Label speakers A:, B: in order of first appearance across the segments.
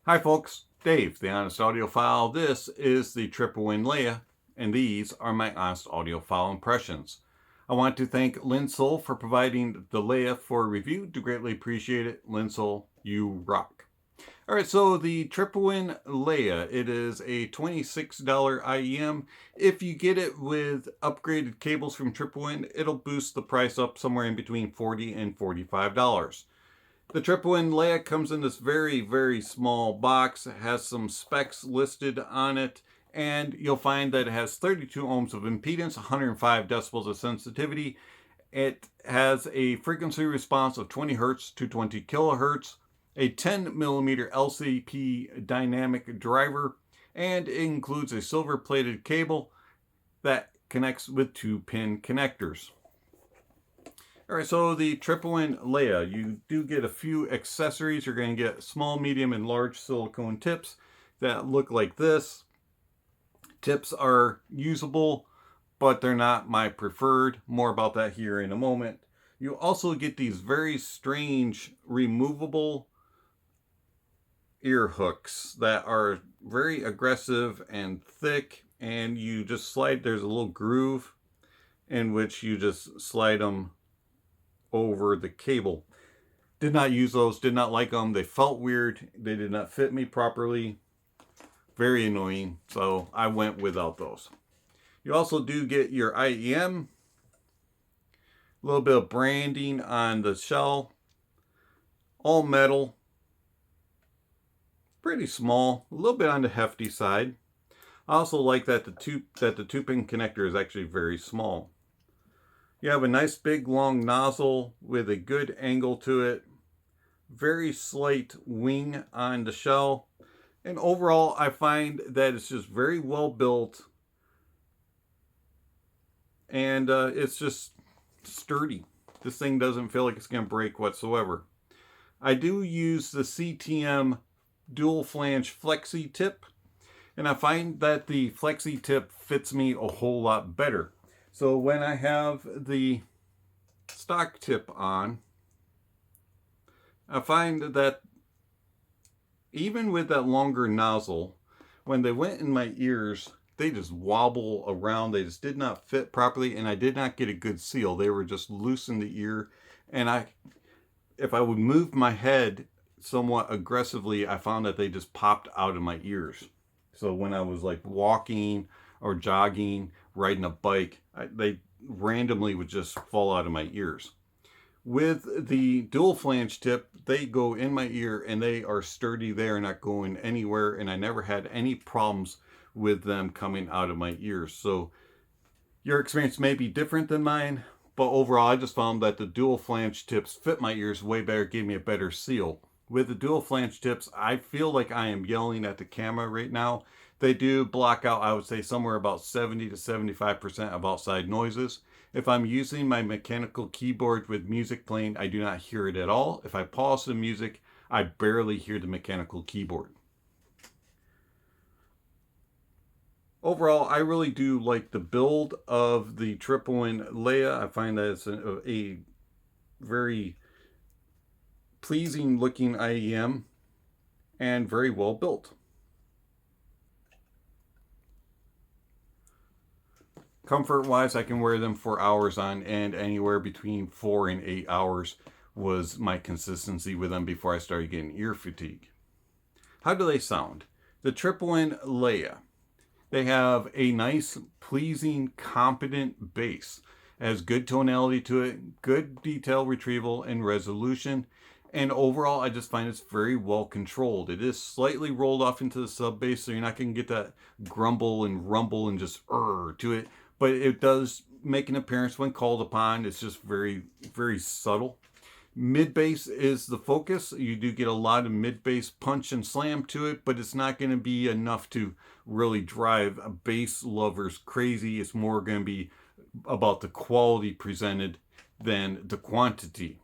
A: Hi folks, Dave, the Honest Audiophile. This is the Tripowin Lea, and these are my Honest Audiophile impressions. I want to thank Linsoul for providing the Lea for review. Do greatly appreciate it. Linsoul, you rock. Alright, so the Tripowin Lea, it is a $26 IEM. If you get it with upgraded cables from Tripowin, it'll boost the price up somewhere in between $40 and $45. The Tripowin Lea comes in this very, very small box. It has some specs listed on it, and you'll find that it has 32 ohms of impedance, 105 decibels of sensitivity. It has a frequency response of 20 hertz to 20 kilohertz, a 10 millimeter LCP dynamic driver, and it includes a silver plated cable that connects with 2-pin connectors. Alright, so the Tripowin Lea, you do get a few accessories. You're going to get small, medium, and large silicone tips that look like this. Tips are usable, but they're not my preferred. More about that here in a moment. You also get these very strange removable ear hooks that are very aggressive and thick, and you just slide, there's a little groove in which you just slide them over the cable. Did not use those, did not like them. They felt weird. They did not fit me properly. Very annoying, so I went without those. You also do get your IEM. A little bit of branding on the shell. All metal. Pretty small. A little bit on the hefty side. I also like that the 2-pin connector is actually very small. You have a nice big long nozzle with a good angle to it. Very slight wing on the shell. And overall, I find that it's just very well built. And it's just sturdy. This thing doesn't feel like it's going to break whatsoever. I do use the CTM dual flange flexi tip. And I find that the flexi tip fits me a whole lot better. So when I have the stock tip on, I find that even with that longer nozzle, when they went in my ears, they just wobble around. They just did not fit properly, and I did not get a good seal. They were just loose in the ear, and if I would move my head somewhat aggressively, I found that they just popped out of my ears. So when I was like walking or jogging, riding a bike, they randomly would just fall out of my ears. With the dual flange tip, they go in my ear and they are sturdy. They are not going anywhere, and I never had any problems with them coming out of my ears. So your experience may be different than mine, but overall I just found that the dual flange tips fit my ears way better, gave me a better seal. With the dual flange tips, I feel like I am yelling at the camera right now. They do block out, I would say, somewhere about 70 to 75% of outside noises. If I'm using my mechanical keyboard with music playing, I do not hear it at all. If I pause the music, I barely hear the mechanical keyboard. Overall, I really do like the build of the Tripowin Lea. I find that it's a very pleasing looking IEM and very well built. Comfort wise, I can wear them for hours on end. Anywhere between 4 and 8 hours was my consistency with them before I started getting ear fatigue. How do they sound? The Tripowin Lea. They have a nice, pleasing, competent bass. It has good tonality to it, good detail retrieval and resolution, and overall I just find it's very well controlled. It is slightly rolled off into the sub bass, so you're not going to get that grumble and rumble and just to it, but it does make an appearance when called upon. It's just very, very subtle. Mid bass is the focus. You do get a lot of mid bass punch and slam to it, but it's not going to be enough to really drive bass lovers crazy. It's more going to be about the quality presented than the quantity.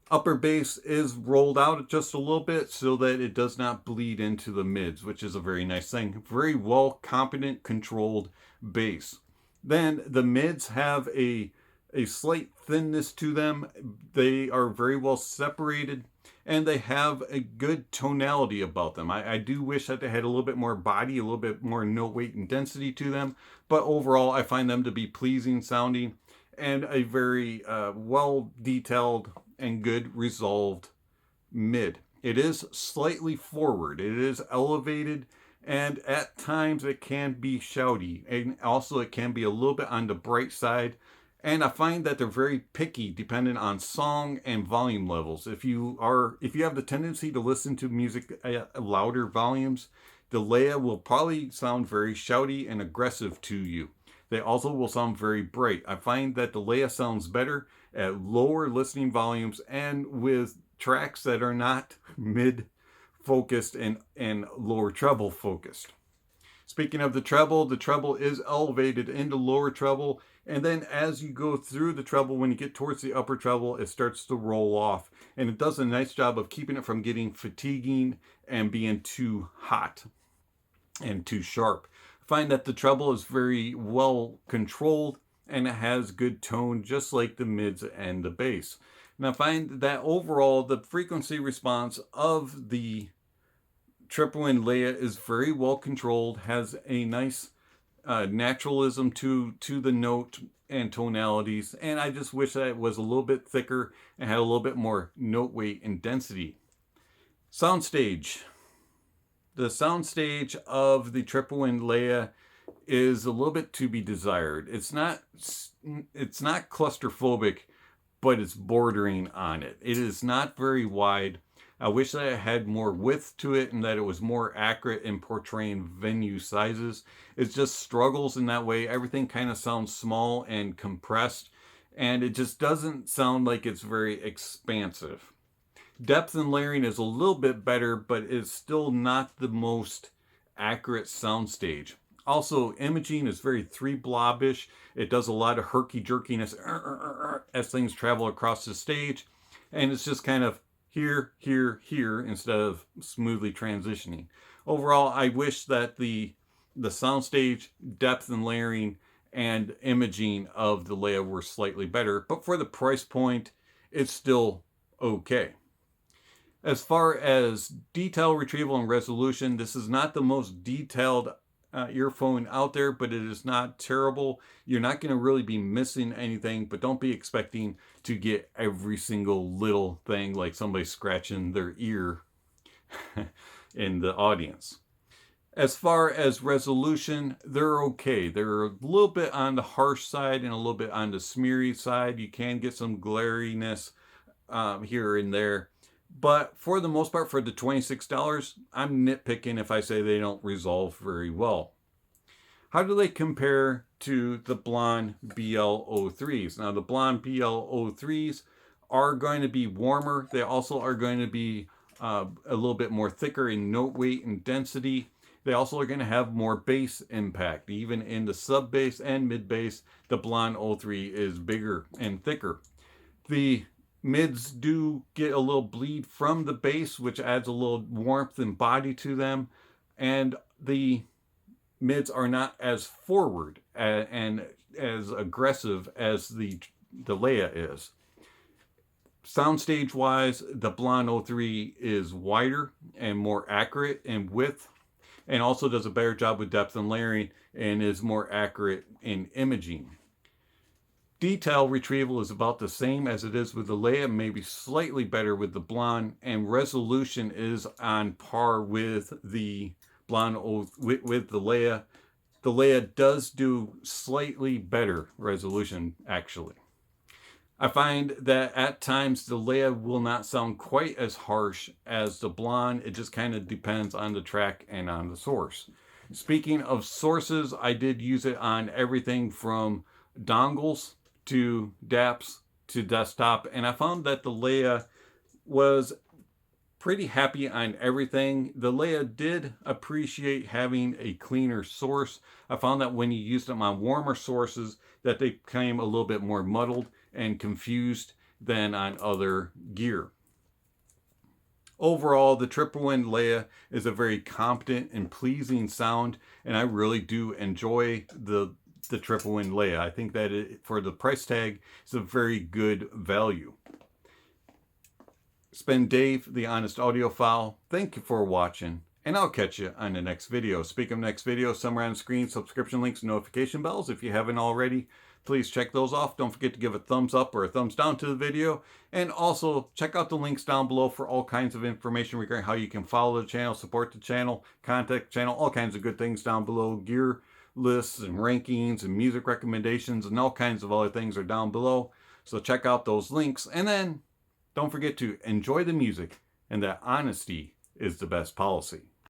A: Upper bass is rolled out just a little bit so that it does not bleed into the mids, which is a very nice thing. Very well competent, controlled bass. Then the mids have a slight thinness to them. They are very well separated, and they have a good tonality about them. I do wish that they had a little bit more body, a little bit more note weight and density to them, but overall I find them to be pleasing sounding and a very well detailed and good resolved mid. It is slightly forward, it is elevated, and at times it can be shouty, and also it can be a little bit on the bright side. And I find that they're very picky depending on song and volume levels. If you have the tendency to listen to music at louder volumes, the Lea will probably sound very shouty and aggressive to you. They also will sound very bright. I find that the Lea sounds better at lower listening volumes and with tracks that are not mid focused and lower treble focused. Speaking of the treble is elevated into lower treble, and then as you go through the treble, when you get towards the upper treble, it starts to roll off, and it does a nice job of keeping it from getting fatiguing and being too hot and too sharp. I find that the treble is very well controlled and it has good tone, just like the mids and the bass. And I find that overall the frequency response of the Tripowin Lea is very well controlled, has a nice naturalism to the note and tonalities, and I just wish that it was a little bit thicker and had a little bit more note weight and density. Soundstage. The soundstage of the Tripowin Lea is a little bit to be desired. It's not claustrophobic, but it's bordering on it. It is not very wide. I wish that it had more width to it and that it was more accurate in portraying venue sizes. It just struggles in that way. Everything kind of sounds small and compressed, and it just doesn't sound like it's very expansive. Depth and layering is a little bit better, but it's still not the most accurate soundstage. Also, imaging is very 3-blobish. It does a lot of herky-jerkiness as things travel across the stage, and it's just kind of here, here, here, instead of smoothly transitioning. Overall, I wish that the soundstage, depth and layering, and imaging of the Lea were slightly better, but for the price point, it's still okay. As far as detail, retrieval, and resolution, this is not the most detailed earphone out there, but it is not terrible. You're not going to really be missing anything, but don't be expecting to get every single little thing like somebody scratching their ear in the audience. As far as resolution, they're okay. They're a little bit on the harsh side and a little bit on the smeary side. You can get some glariness here and there. But for the most part, for the $26, I'm nitpicking if I say they don't resolve very well. How do they compare to the Blon BL-03s? Now, the Blon BL-03s are going to be warmer. They also are going to be a little bit more thicker in note weight and density. They also are going to have more bass impact. Even in the sub bass and mid bass, the Blon 03 is bigger and thicker. The mids do get a little bleed from the bass, which adds a little warmth and body to them. And the mids are not as forward and as aggressive as the Lea is. Soundstage wise, the Blon 03 is wider and more accurate in width, and also does a better job with depth and layering and is more accurate in imaging. Detail retrieval is about the same as it is with the Lea, maybe slightly better with the Blon, and resolution is on par with the Blon with the Lea. The Lea does do slightly better resolution, actually. I find that at times the Lea will not sound quite as harsh as the Blon. It just kind of depends on the track and on the source. Speaking of sources, I did use it on everything from dongles to DAPs to desktop, and I found that the Lea was pretty happy on everything. The Lea did appreciate having a cleaner source. I found that when you used them on warmer sources, that they became a little bit more muddled and confused than on other gear. Overall, the Tripowin Lea is a very competent and pleasing sound, and I really do enjoy the Tripowin Lea. I think that for the price tag, it's a very good value. It's been Dave, the Honest Audiophile. Thank you for watching, and I'll catch you on the next video. Speaking of next video, somewhere on the screen, subscription links, notification bells. If you haven't already, please check those off. Don't forget to give a thumbs up or a thumbs down to the video. And also, check out the links down below for all kinds of information regarding how you can follow the channel, support the channel, contact the channel, all kinds of good things down below. Gear lists and rankings and music recommendations and all kinds of other things are down below. So check out those links. And then don't forget to enjoy the music, and that honesty is the best policy.